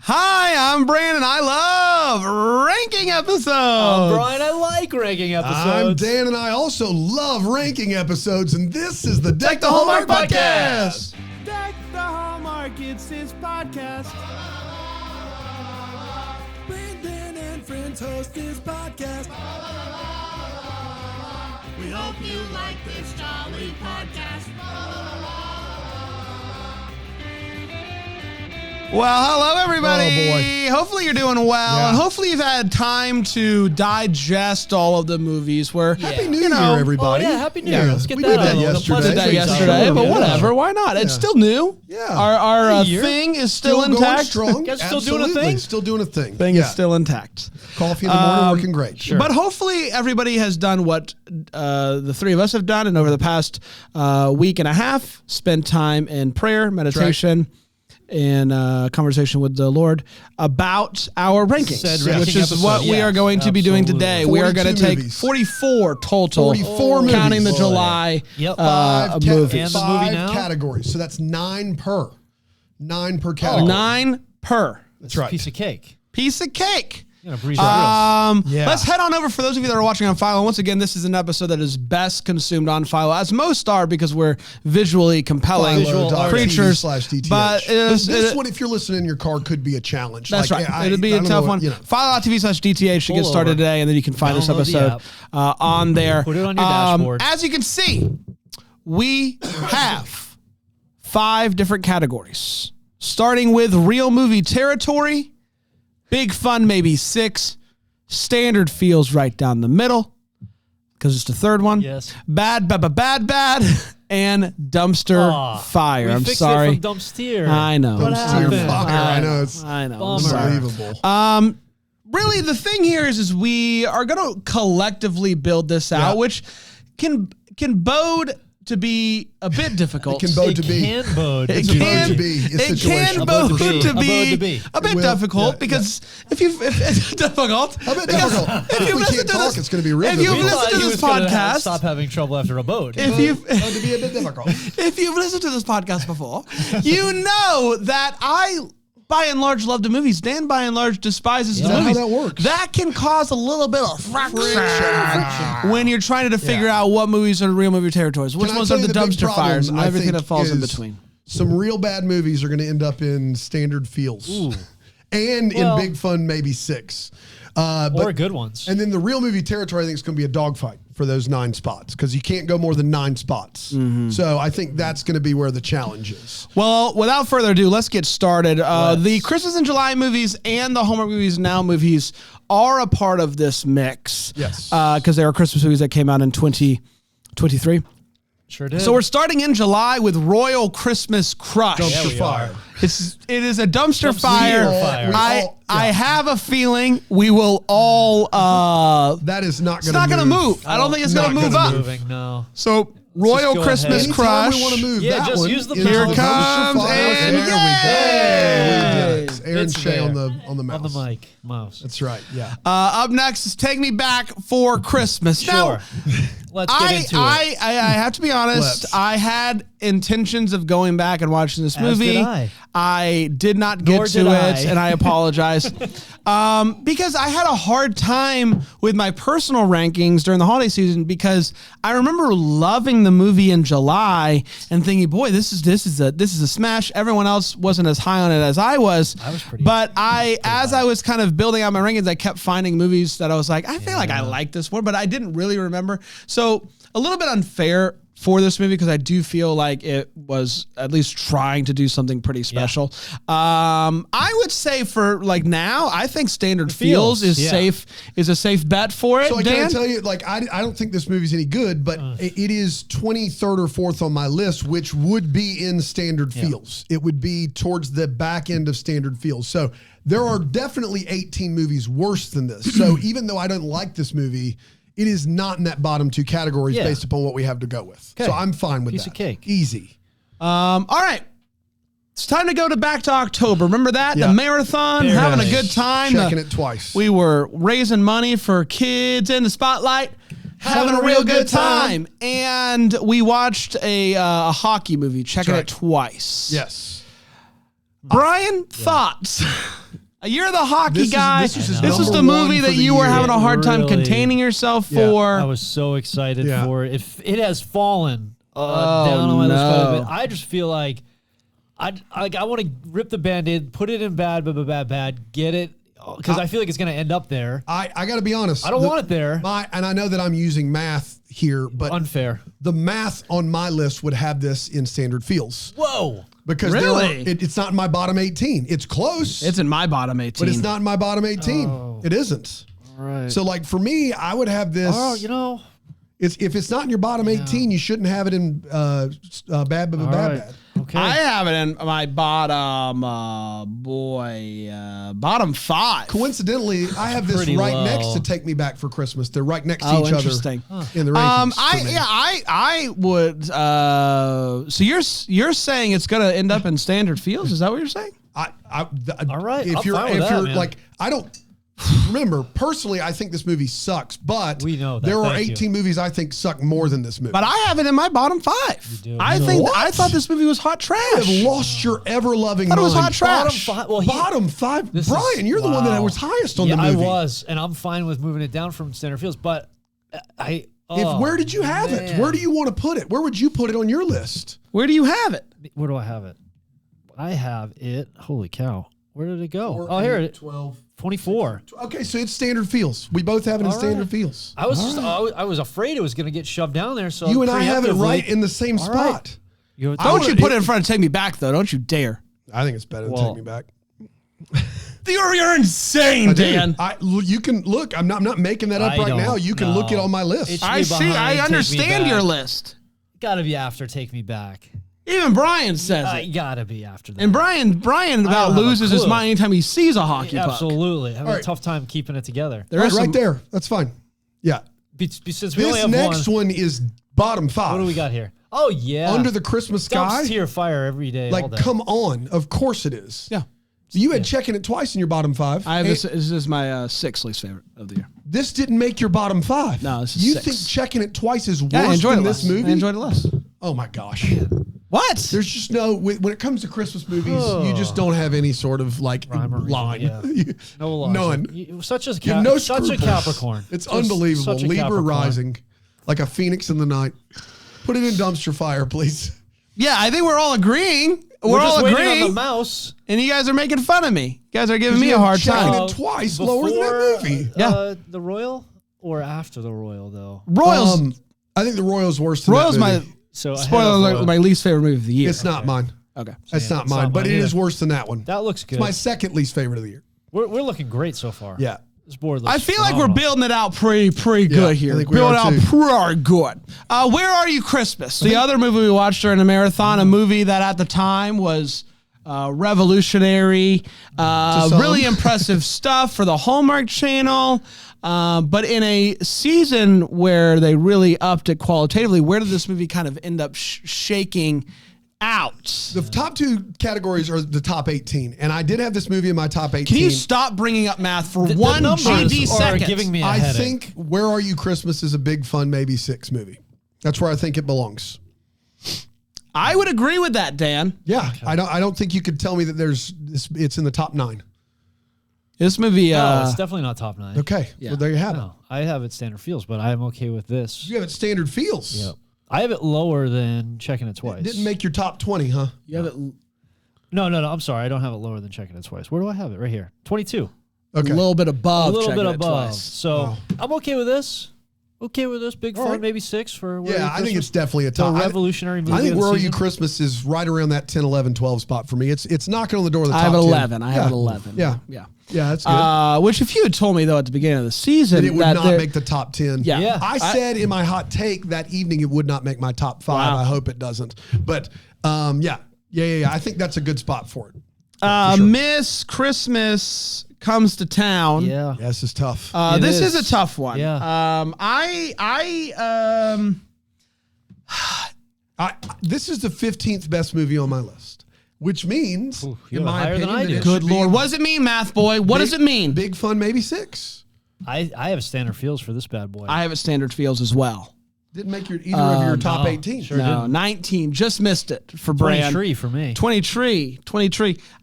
Hi, I'm Brandon. I love ranking episodes. I'm Brian. I like ranking episodes. I'm Dan, and I also love ranking episodes. And this is the Deck the Hallmark podcast. Deck the Hallmark, it's his podcast. Brandon and friends host his podcast. We hope you like this jolly podcast. Well, hello, everybody. Oh, boy. Hopefully you're doing well, Yeah. and hopefully you've had time to digest all of the movies. Happy New Year, everybody. Oh, yeah, Happy New Year. Let's get we that did out. that The yesterday. Did that yesterday, but whatever. Why not? It's still new. Yeah. Our Year. thing is still Going intact. strong. You guys still doing a Absolutely. thing? Still doing a thing. Thing is still intact. Coffee in the morning, working great. Sure. But hopefully everybody has done what the three of us have done, and over the past week and a half, spent time in prayer, meditation, and conversation with the Lord about our rankings, Said ranking which is what episode. we are going to be doing today. We are going to 42 take movies. 44 total, 44 counting movies. the July Yep. movies. And the movie now? categories. So that's 9 per. 9 per category. 9 per. That's right. Piece of cake. Piece of cake. You're gonna breeze through us. Yeah. Let's head on over for those of you that are watching on Philo. Once again, this is an episode that is best consumed on Philo, as most are because we're visually compelling creatures. Philo.tv/DTH. But this one, if you're listening in your car, could be a challenge. That's Like, right. It'd be a tough one. Philo.tv/DTH should get Pull started over. today, and then you can find this Download the episode on there. Put it on your dashboard. As you can see, we have 5 different categories, starting with real movie territory, big fun maybe 6, standard feels right down the middle because it's the third one. Yes. Bad, and dumpster fire. I'm fixed sorry. It from dumpster. I know. What Dumpster happened? fire. I know. It's I know. Bummer. Sorry. unbelievable. Really, the thing here is we are going to collectively build this out, Yeah. which can bode to be a bit difficult. It can bode It to be. can bode. It a can, bode to be it can situation. bode A bode to to be be. a bit It will, difficult yeah, because if it's difficult. A bit because difficult. If If you we listen can't to talk, this, it's gonna be real if you've difficult. listened to He this was gonna podcast, stop having trouble after a boat. if you've Going to be a bit difficult. if you've listened to this podcast before, you know that I, by and large, love the movies. Dan, by and large, despises the that how movies. that works? That can cause a little bit of friction when you're trying to figure out what movies are real movie territories, which Can I ones tell are you the big dumpster problem, fires, and I everything think, that falls in is between. Some real bad movies are going to end up in standard feels. And Well- in big fun, maybe 6. or But good ones. And then the real movie territory, I think, is going to be a dogfight for those 9 spots because you can't go more than 9 spots. Mm-hmm. So I think that's going to be where the challenge is. Well, without further ado, let's get started. The Christmas in July movies and the Hallmark Movies Now movies are a part of this mix. Yes. Because there are Christmas movies that came out in 2023. Sure did. So we're starting in July with Royal Christmas Crush. Dumpster we fire. It is a dumpster fire. fire. I have a feeling we will all. That is not It's going to not going to move. I don't think it's going to Not move gonna up. move. moving. No. So Royal go Christmas ahead. Anytime Crush. we want to move Yeah, that just one, use the is power. dumpster Comes fire. and There we go. yay! We did it. Aaron It's Shea on there. the mouse. On the mic. Mouse. That's right. Yeah. Up next is Take Me Back for Christmas. Sure. Now, Let's get into it. I have to be honest. Let's. I had intentions of going back and watching this As movie. did I. I did not get Nor to did it, I. and I apologize because I had a hard time with my personal rankings during the holiday season because I remember loving the movie in July and thinking, "Boy, this is a smash." Everyone else wasn't as high on it as I was. I was pretty. But as I was kind of building out my rankings, I kept finding movies that I was like, I feel like I like this one, but I didn't really remember. So a little bit unfair for this movie because I do feel like it was at least trying to do something pretty special. I would say for like now, I think standard feels is safe, is a safe bet for it. So I Dan? can't tell you, like, I don't think this movie's any good, but it is 23rd or 4th on my list, which would be in standard feels. It would be towards the back end of standard feels. So there are definitely 18 movies worse than this. So even though I don't like this movie, it is not in that bottom 2 categories based upon what we have to go with. Okay. So I'm fine with Piece that. of cake. Easy. All right. It's time to go back to October. Remember that? Yeah. The marathon, having a good time. Checking it twice. We were raising money for kids in the spotlight, having a real good time. And we watched a hockey movie, checking it twice. Yes. Brian, thoughts? You're the hockey guy. This is the number movie one that for the you were year. having a hard time Really? containing yourself Yeah. for. I was so excited Yeah. for it. It has fallen Oh, down on my list quite a no. bit. I just feel like I want to rip the Band-Aid, put it in bad, get it, because I feel like it's going to end up there. I got to be honest. I don't want it there. And I know that I'm using math here, but Unfair. the math on my list would have this in standard feels. Whoa. Because Really? it's not in my bottom 18. It's close. It's in my bottom 18. but it's not in my bottom 18. It isn't. All right. So like for me, I would have this. Oh, you know. If it's not in your bottom 18, you shouldn't have it in bad. All right. Okay. I have it in my bottom, bottom 5. Coincidentally, I have this Pretty right low. next to Take Me Back for Christmas. They're right next to Oh, each other interesting. in the rankings. for me. I would. So you're saying it's going to end up in standard fields? Is that what you're saying? All right, If I'm you're fine with if that, you're man. like I don't remember personally, I think this movie sucks. But We know that. there are Thank you. 18 movies I think suck more than this movie. But I have it in my bottom 5. do. I No. think What? I thought this movie was hot You have trash. lost your ever loving Thought mind. it was hot trash. Bottom 5. Well, Bottom 5. This Brian, is- you're the one that wow. was highest on yeah, the movie. I was, and I'm fine with moving it down from standard fields. But Where did you have it? Where do you want to put it? Where would you put it on your list? Where do you have it? Where do I have it? I have it. Holy cow! Where did it go? Oh, here it is. 12. 24. Okay, so it's standard feels. We both have it in All standard right. feels. I was afraid it was going to get shoved down there. So You and I have it preemptively- right in the same All spot. right. You Don't you put it in front of Take Me Back, though. Don't you dare. I think it's better than Well, Take Me Back. You're insane, Dan. You can look. I'm not making that up I right don't now. You can look it know. on my list. It's- I see. behind I Take Me understand your Back. list. Got to be after Take Me Back. Even Brian says I it. got to be after that. And Brian about have a loses his clue. mind anytime he sees a hockey puck. Absolutely. Having All a right. tough time keeping it together. There Right, is right some- there. That's fine. Yeah. Since we only This have next one. one is bottom 5. What do we got here? Oh, yeah. Under the Christmas Dumps sky. tier fire every day. all Like, day. come on. Of course it is. Yeah. So you had checking it twice in your bottom 5. I have this is my 6th least favorite of the year. This didn't make your bottom 5. No, this is You 6. think checking it twice is Yeah, I worse enjoyed than it this less. movie? I enjoyed it less. Oh my gosh. What? There's just no when it comes to Christmas movies, you just don't have any sort of like Rhyme or reason, line. yeah. You- No logic. None. Such a You have no such a scruples. Capricorn. It's Just unbelievable. such a Libra Capricorn. rising like a phoenix in the night. Put it in dumpster fire, please. Yeah, I think we're all agreeing. We're just all waiting on agreeing. the mouse. And you guys are making fun of me. You guys are giving me You a have hard checking time. it twice lower than that movie. Yeah. The Royal or after the Royal though. Royals. I think the Royals worse than Royals that my movie. So ahead spoiler of alert, Royal. my least favorite movie of the year. It's not mine. Okay. That's not it's mine, not but mine it is either. worse than that one. That looks good. It's my second least favorite of the year. We're looking great so far. Yeah. This board looks I feel like we're phenomenal. building it out pretty good I here. think we Building are out too. pretty good. Where Are You Christmas? The other movie we watched during the marathon, a movie that at the time was revolutionary, some. really impressive stuff for the Hallmark Channel. But in a season where they really upped it qualitatively, where did this movie kind of end up shaking out? The top 2 categories are the top 18, and I did have this movie in my top 18. Can you stop bringing up math for The one numbers GD are second? giving me a I headache. think Where Are You Christmas is a big fun maybe 6 movie. That's where I think it belongs. I would agree with that, Dan. Yeah, I don't think you could tell me that it's in the top 9. This movie, No, it's definitely not top 9. Okay, well there you have it. No, I have it standard feels, but I am okay with this. You have it standard feels. Yep. I have it lower than checking it twice. Didn't make your top 20, huh? you have it No. I'm sorry. I don't have it lower than checking it twice. Where do I have it? Right here. 22. Okay. a little bit above. A little checking bit it above. twice. So I'm okay with this. Okay with this. Big All fun, right. maybe 6 for Where Are Yeah, You I think Christmas? it's definitely a The top. revolutionary movie. I think of the Where Are You season. Christmas is right around that 10, 11, 12 spot for me. It's knocking on the door of the I top have 10. 11. I have Yeah. it 11. Yeah. Yeah. Yeah, that's good. Which if you had told me though at the beginning of the season that it would that not there- make the top 10. Yeah. Yeah. I said in my hot take that evening it would not make my top 5. Wow. I hope it doesn't. But yeah. I think that's a good spot for it. For sure. Miss Christmas Comes to Town. Yeah. Yeah, this is tough. It This is is. a tough one. Yeah. This is the 15th best movie on my list, which means, you in have it my higher than opinion, I that do. it Good should be Lord. What does it mean, math boy? What does it mean? Big fun, maybe 6. I have standard feels for this bad boy. I have it standard feels as well. Didn't make either of your top 18. Sure No, didn't. 19. Just missed it for Brand. 23 for me. 23.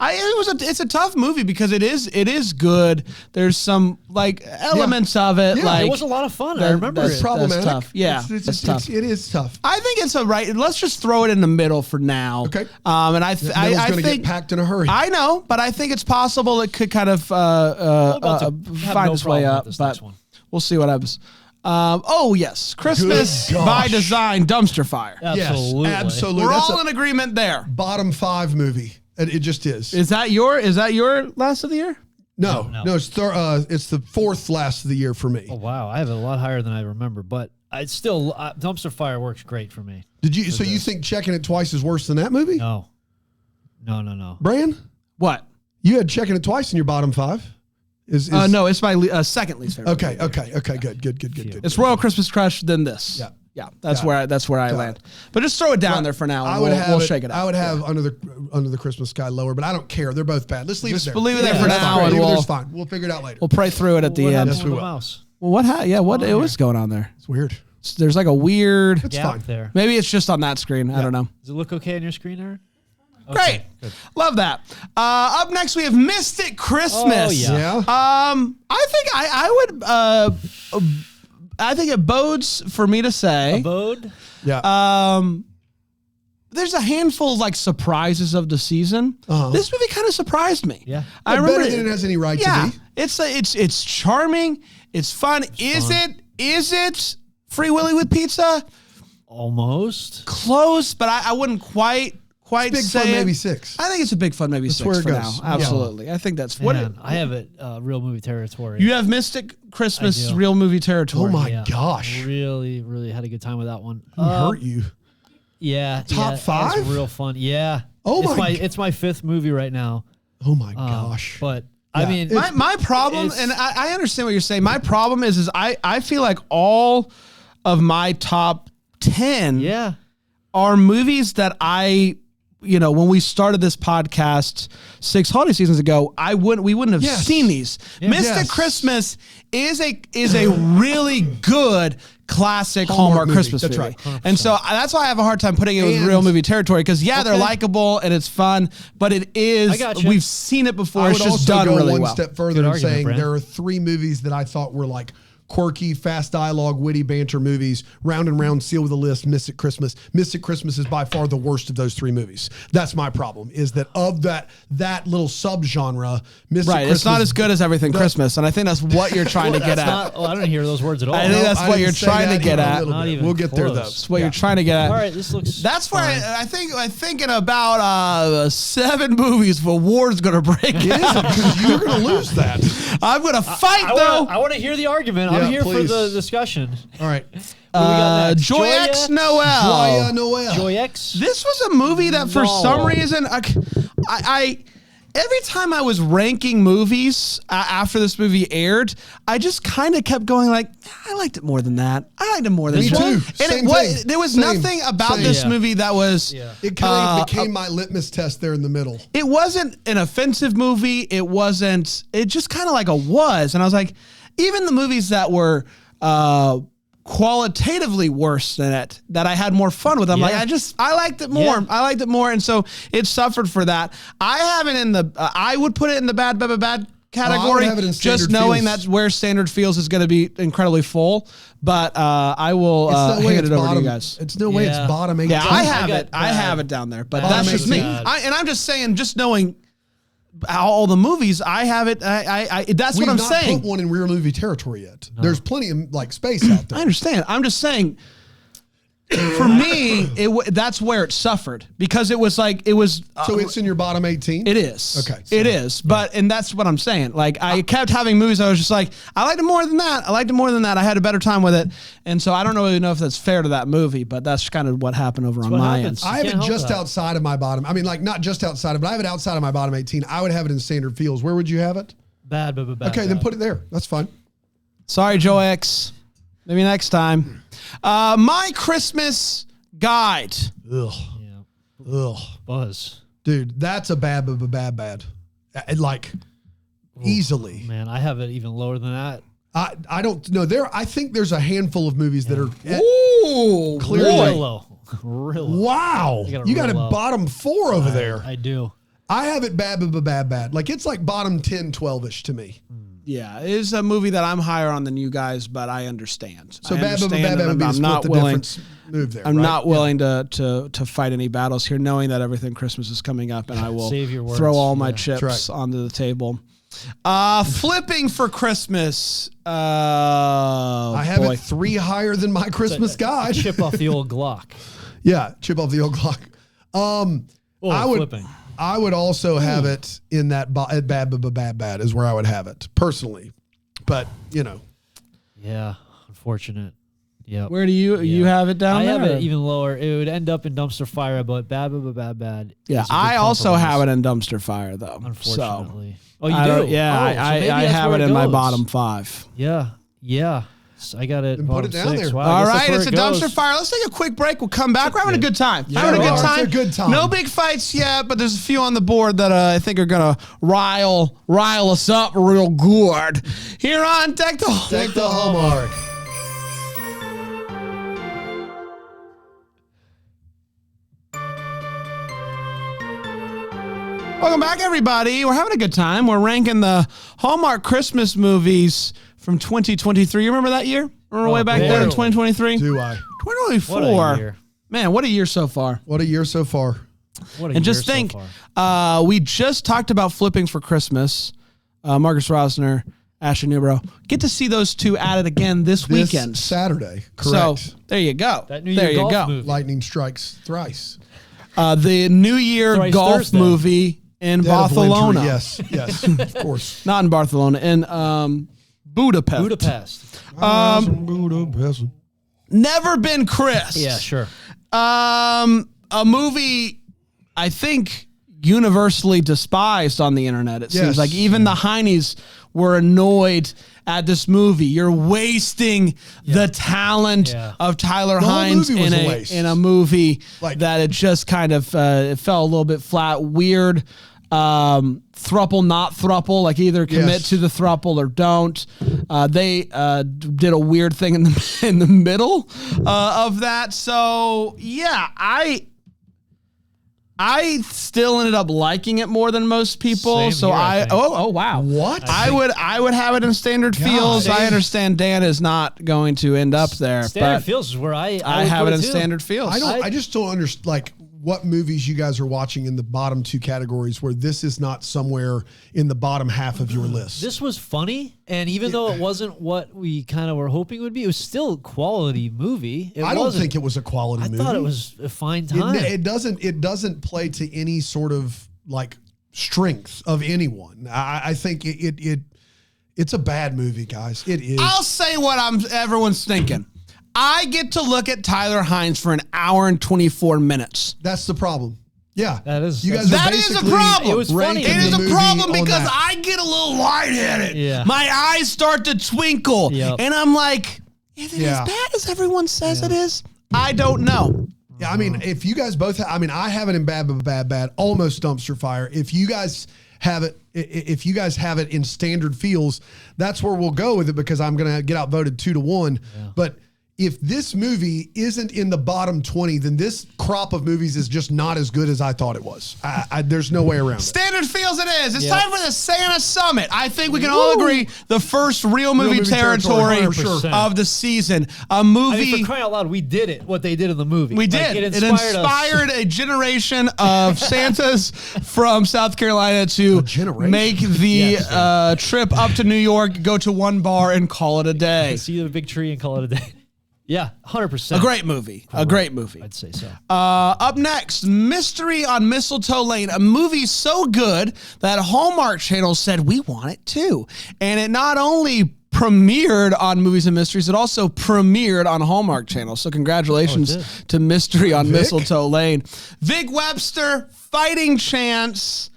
It's a tough movie because it is good. There's some like elements of it. Yeah, like It was a lot of fun. I that- remember that's it. Problematic. tough. Yeah, that's tough. It is tough. I think it's a right. Let's just throw it in the middle for now. Okay. And I Middle's I going to think get packed in a hurry. I know, but I think it's possible it could kind of about to have find no its way problem with up. this But next one. we'll see what happens. Oh yes, Christmas Good by gosh. design, dumpster fire. Absolutely. Yes, absolutely. We're That's all a in agreement there. bottom 5 movie. It just is. Is that your last of the year? No, No. it's the 4th last of the year for me. Oh, wow. I have it a lot higher than I remember, but I still, Dumpster Fire works great for me. Did you? So you think Checking It Twice is worse than that movie? No. Bran, What? you had Checking It Twice in your bottom 5. Is No, it's my second least favorite. Okay. movie. Good. It's Royal Christmas Crush, then this. Yeah. That's Got where I land. But just throw it down there for now. And we'll shake it out. I would have Under the Christmas Sky lower, but I don't care. They're both bad. Let's leave Just it there. leave it there for that's now, fine. and Leave it we'll- there's fine. We'll figure it out later. We'll pray through it at the What end. happened Yes, with we the will. mouse? Well, what was going on there? It's weird. There's like a weird. It's Gap fine. there. Maybe it's just on that screen. I don't know. Does it look okay on your screen, Aaron? Great, love that. Up next we have Mystic Christmas. Oh, yeah. Yeah. I think I think it bodes for me to say. Abode? Yeah. There's a handful of like surprises of the season. This movie kind of surprised me. Yeah. I remember better than it has any right yeah, to be. it's charming. It's fun. Is it Free Willy with pizza? Almost. Close, but I wouldn't quite Big say Fun it. Maybe 6. I think it's a Big Fun Maybe 6 where it for goes. now. Absolutely. I think that's Man, I have it real movie territory. You have Mystic Christmas I do. real movie territory. Oh my Yeah. gosh. Really, really had a good time with that one. Who hurt you? Yeah. Top yeah, 5? It's real fun. Yeah. Oh it's my It's my 5th movie right now. Oh my gosh. But Yeah. I mean, My problem, It's- and I understand what you're saying. My problem is I feel like all of my top 10 yeah. are movies that when we started this podcast 6 holiday seasons ago, we wouldn't have Yes. seen these. Mystic Yes. Christmas is a really good classic Hallmark movie. Christmas That's movie. right. And so that's why I have a hard time putting it with And- real movie territory because they're likable and it's fun, but it is I gotcha. we've seen it before. I It's would just also done go really one well. step further Good and argument, saying Brent. there are 3 movies that I thought were like quirky, fast dialogue, witty banter movies. Round and Round, Seal with a List, Mystic Christmas. Mystic Christmas is by far the worst of those 3 movies. That's my problem. Is that of that little subgenre, Mystic Right, Christmas. it's not as good as Everything Christmas, and I think that's what you're trying to get That's at. not, I don't hear those words at all. I think that's I what didn't you're say trying to that get even a at. little Not bit. even We'll get there close. though. That's what you're trying to get at. All right, this looks. That's where fine. I think in about 7 movies, the war's gonna break out. Because you're going to lose that. I'm gonna fight I though. want to hear the argument. Yeah, I'm here please. for the discussion. All right. What do we got next? Joy X Noel. Joya Noel. Joy X. This was a movie that for No. some reason I every time I was ranking movies after this movie aired, I just kind of kept going like, I liked it more than that. I liked it more than Me that. too. And Same it thing. there was Same. nothing about Same. this Yeah. movie that was. Yeah. It kind of became my litmus test there in the middle. It wasn't an offensive movie. It just kind of like a was. And I was like, even the movies that were qualitatively worse than it, that I had more fun with, I'm like, I liked it more. Yeah. I liked it more. And so it suffered for that. I have it in the, I would put it in the bad category, have it in just standard knowing feels. that's where Standard Feels is going to be incredibly full. But I will It's no way hand it's it over bottom. to you guys. It's no way it's Yeah. bottom 18. Yeah, I have got it. I bad. have it down there, but Bottom that's just me. bad. And I'm just saying, just knowing all the movies, I have it. That's We've what I'm not saying. put one in real movie territory yet. There's plenty of like space out there. I understand. I'm just saying. For me, that's where it suffered because it was. So it's in your bottom 18? It is. Okay. It is. But, and that's what I'm saying. Like, I kept having movies I was just like, I liked it more than that. I liked it more than that. I had a better time with it. And so I don't really know if that's fair to that movie, but that's kind of what happened over on what my happens. end. I have Can't it help just that. outside of my bottom. I mean, like not just outside of, but I have it outside of my bottom 18. I would have it in Standard Feels. Where would you have it? Bad. Okay, then put it there. That's fine. Sorry, Joe X. Maybe next time. My Christmas Guide. Ugh. Yeah. Ugh. Buzz. Dude, that's a bad. Like, easily. Man, I have it even lower than that. I don't know. I think there's a handful of movies that are. Ooh, Real low. Real low. Wow. You got it real low. bottom 4 over there. I do. I have it bad. Like it's like bottom 10, 12-ish to me. Yeah, it is a movie that I'm higher on than you guys, but I understand. So I bad would be I'm the not split willing. difference move there. I'm right? not willing to fight any battles here, knowing that everything Christmas is coming up, and I will Save your words. throw all my Yeah. chips That's right. onto the table. Flipping for Christmas. I have it 3 higher than my Christmas guide. Chip off the old Glock. Yeah, chip off the old Glock. Flipping. I would also have it in that bad is where I would have it personally, but you know, Yeah, unfortunate. Yeah. Where do you have it down I there? have it even lower. It would end up in dumpster fire, but bad. Yeah, is a good I also compromise, have it in dumpster fire though. Unfortunately. So, Oh, you I do? don't- yeah, Oh, so maybe I that's have where it in my goes. bottom 5. Yeah. So I got it. Then put it bottom down 6. there. Wow, I All guess that's right, where it's a it goes. dumpster fire. Let's take a quick break. We'll come back. We're having a good time. Yeah, we are. It's a good time. No big fights yet, but there's a few on the board that I think are gonna rile us up real good. Here on Deck the Hallmark. Welcome back, everybody. We're having a good time. We're ranking the Hallmark Christmas movies from 2023. You remember that year? Remember way back there in barely. 2023? Do I? 2024. What a year. Man, what a year so far. What a year so far. What a And year just so think, far. we just talked about flipping for Christmas. Marcus Rosner, Ashley Newbrough. Get to see those two at it again this weekend. Saturday. So Correct. there you go. That New there Year you golf go. movie. Lightning strikes thrice. The New Year Thrice golf Thursday. movie in Dead of Barcelona. winter. Yes, of course. Not in Barcelona, in Budapest. Budapest. Budapest. Never Been Chris. Yeah, sure. A movie I think universally despised on the internet. It Yes. seems like even the Heinies were annoyed at this movie. You're wasting the talent Yeah. of Tyler The whole Hines movie was in a a waste. in a movie Like- that it just kind of it fell a little bit flat. Weird. Thruple, not thruple, like either commit Yes. to the thruple or don't. They did a weird thing in the middle of that. So yeah, I still ended up liking it more than most people. Same So here, I think. oh wow. What? I would have it in standard feels. I Dave. understand Dan is not going to end up there, Standard but feels is where I I would have put it in too. standard feels. I just don't understand like what movies you guys are watching in the bottom 2 categories where this is not somewhere in the bottom half of your list. This was funny, and even though it wasn't what we kind of were hoping it would be, it was still a quality movie. I don't think it was a quality I movie. thought it was a fine time. It doesn't play to any sort of like strength of anyone. I think it's a bad movie, guys. It is. I'll say what everyone's thinking. I get to look at Tyler Hines for an hour and 24 minutes. That's the problem. Yeah, That is- You guys are That is a basically problem. It was funny. ranking It is the a movie problem on because that. I get a little lightheaded. Yeah. My eyes start to twinkle. Yep. And I'm like, is it Yeah. as bad as everyone says it is? I don't know. Yeah, I mean, if you guys both, I have it in bad, almost dumpster fire. If you guys have it, in standard feels, that's where we'll go with it because I'm gonna get outvoted 2-1. But if this movie isn't in the bottom 20, then this crop of movies is just not as good as I thought it was. There's no way around it. Standard feels it is. It's Yep. time for the Santa Summit. I think we can all agree the first real movie, movie territory, territory, for sure. of the season. A I movie. mean, for crying out loud, we did it. What they did in the movie, We Like, did. it It inspired, us. a generation of Santas from South Carolina to generation? make the Yes, trip up to New York, go to one bar, and call it a day. See the big tree and call it a day. Yeah, 100%. A great movie. A great movie. I'd say so. Up next, Mystery on Mistletoe Lane, a movie so good that Hallmark Channel said we want it too. And it not only premiered on Movies and Mysteries, it also premiered on Hallmark Channel. So congratulations to Mystery on Mistletoe Lane. Vic Webster, Fighting Chance.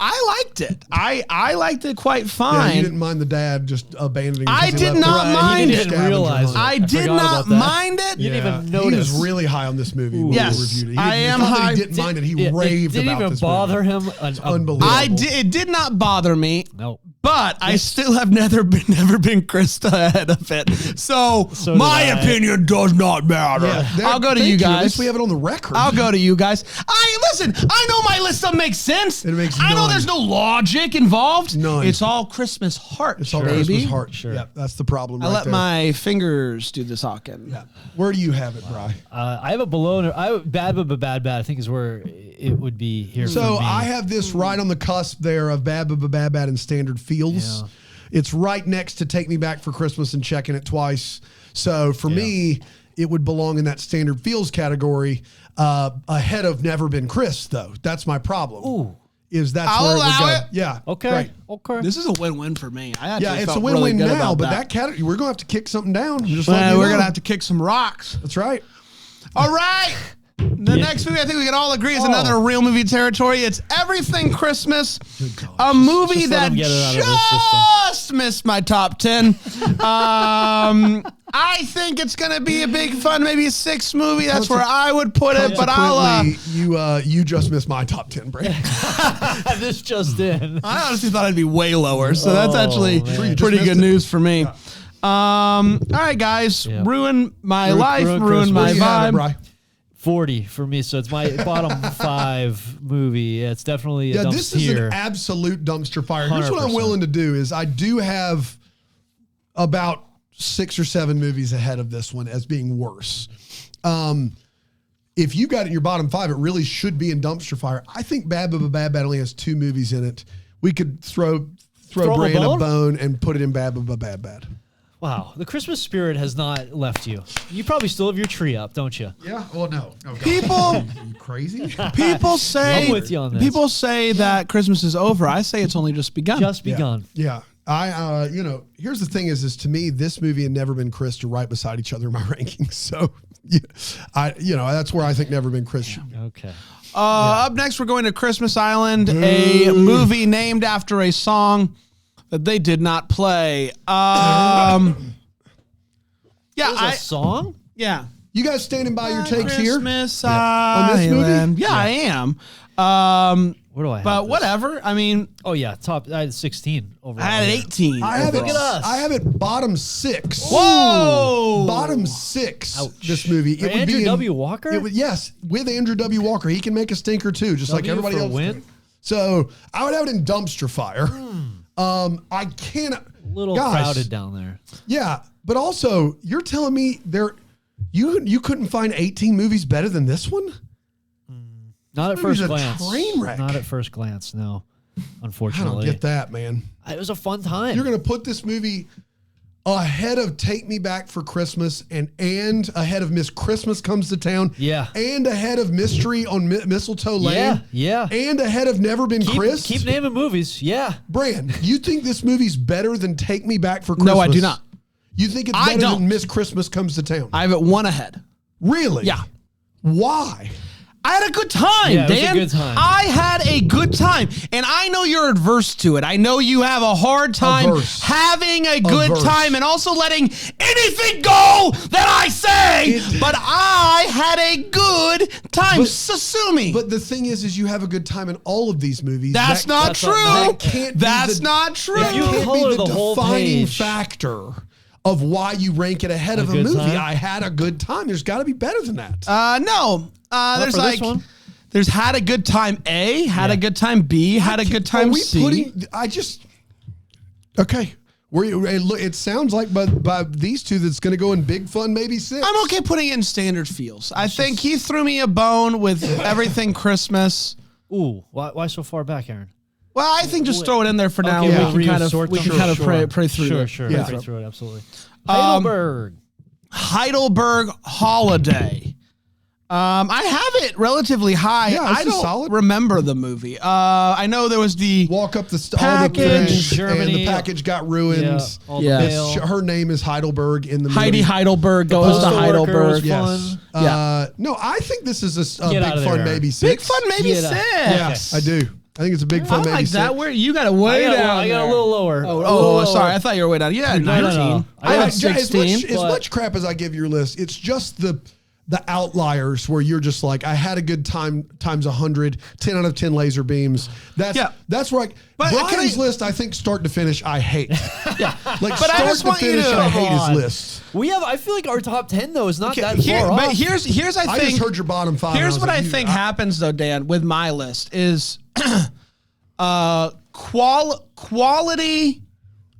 I liked it. I liked it quite Yeah, fine. you didn't mind the dad just abandoning. I because he did left not the- mind He it. didn't realize it. I did forgot not about that. mind it. You didn't even He notice. was really high on this movie. When Yes, we reviewed it. He I didn't- am it's not that high. He didn't mind it. He It raved didn't about even this bother movie. him. Unbelievable. It did not bother me. No. But I still have never been Krista ahead of it. So So my did I. opinion does not matter. Yeah, I'll go to thank you At least guys. we have it on the record. I'll go to you guys. Listen. I know my list doesn't make sense. It makes I know none. there's no logic involved. None. It's all Christmas heart, It's all baby. Christmas heart. Sure. Yeah, that's the problem. I right let there. my fingers do the talking. Yeah. Where do you have it, Bri? I have a below. Bad, but bad. I think is where it would be here. So for me. I have this right on the cusp there of bad, and standard feels. Yeah. It's right next to Take Me Back for Christmas and Checking It Twice. So for me, it would belong in that standard feels category ahead of Never Been Chris, though. That's my problem. Ooh. Is that's I'll where it would allow go. it. Yeah. Okay. Right. Okay. This is a win-win for me. I actually Yeah, it's felt a win-win really good now, about but that category, we're going to have to kick something down. Just Well, letting you we're know. gonna have to kick some rocks. That's right. All right. The next movie I think we can all agree is another real movie territory. It's Everything Christmas, a movie just let that him get it out of his system. just missed my top 10. I think it's going to be a big fun, maybe a 6 movie. That's where I would put it, but I'll... Consequently, you just missed my top 10, Brady. this just in. I honestly thought I'd be way lower, so that's actually man. pretty Just good missed it. news for me. All right, guys. Yeah. Ruin my life, ruin ruin my Where do you have it, vibe. Bri? 40 for me, so it's my bottom 5 movie. Yeah, it's definitely a Yeah, dump this is tier. an absolute dumpster fire. Here's what I'm 100%. willing to do is I do have about 6 or 7 movies ahead of this one as being worse. If you got it in your bottom 5, it really should be in dumpster fire. I think Bad only has 2 movies in it. We could throw him Brian a a bone? bone and put it in Bad. Wow, the Christmas spirit has not left you. You probably still have your tree up, don't you? Yeah. Well, no. Oh, God. People... Are you crazy? People say I'm with you on this. People say that Christmas is over. I say it's only just begun. Just begun. Yeah. Here's the thing is to me, this movie and Never Been Chris are right beside each other in my rankings. So, that's where I think Never Been Chris should be. Okay. Up next, we're going to Christmas Island, a movie named after a song that they did not play. There's a song? Yeah. You guys standing by your takes Christmas here? On this movie? Island. Yeah, I am. Where do I have But this? whatever. I mean, Oh, yeah. I had 16 overall. I had here. 18. I have it. Look at us. I have it bottom 6. Whoa! Bottom 6. Ouch. This movie. It would Andrew be W. Walker? It would, yes, with Andrew W. Walker, he can make a stinker too, just like W everybody for else. win? can. So I would have it in dumpster fire. I can't. A little guys, crowded down there. Yeah, but also you're telling me you couldn't find 18 movies better than this one? Not at movie's first a glance. train wreck. Not at first glance, no. I Unfortunately. don't get that, man. It was a fun time. You're gonna put this movie ahead of Take Me Back for Christmas and ahead of Miss Christmas Comes to Town. Yeah. And ahead of Mystery on Mistletoe Lane. Yeah. And ahead of Never Been Chris. Keep naming movies. Yeah. Brand, you think this movie's better than Take Me Back for Christmas? No, I do not. You think it's I better don't. than Miss Christmas Comes to Town? I have it one ahead. Really? Yeah. Why? I had a good time, Yeah, it was a Dan. good time. I had a good time. And I know you're adverse to it. I know you have a hard time Averse. having a good Averse. time and also letting anything go that I say. But I had a good time. So sue me. But the thing is you have a good time in all of these movies. That's not that's true. not- that can't be That's the- not true. If you can't color be the the whole defining page. factor of why you rank it ahead of a good movie. time? I had a good time. There's got to be better than that. No. There's for this like... one? There's had a good time A, had a good time B, had a good time C. Okay. It sounds like by these two that's going to go in big fun, maybe 6. I'm okay putting it in standard feels. I think he threw me a bone with Everything Christmas. Ooh, why so far back, Aaron? Well, I think just throw it in there for now. Okay, We we'll can kind of re-sort them. pray through Sure, it. sure. Yeah. Pray through it, absolutely. Heidelberg. Heidelberg Holiday. I have it relatively high. Yeah, this I is don't solid. remember the movie. I know there was the Walk up the Package. all the things, Germany. and the package got ruined. Yeah, all the Yeah. mail. Her name is Heidelberg in the Heidi movie. Heidelberg goes to postal worker was Heidelberg. Yes. fun. No, I think this is a Get big out of fun, there. maybe 6. Big fun, maybe Get out. 6. Yes, I do. I think it's a big fun I maybe like that. 6. Where you got it way down. I got a there. little lower. Oh, sorry. I thought you were way down. You had 19. no. I had As 16. much crap as I give your list, it's just the outliers where you're just like, I had a good time times 100, 10 out of 10 laser beams. That's where But Brian's list, I think start to finish, I hate. Yeah. Like But I start just to want you finish, to- I hate Come on. his list. I feel like our top 10 though is not that Here, far but off. here's I I think just heard your bottom 5. and here's was what like, I you- think happens though, Dan, with my list is quality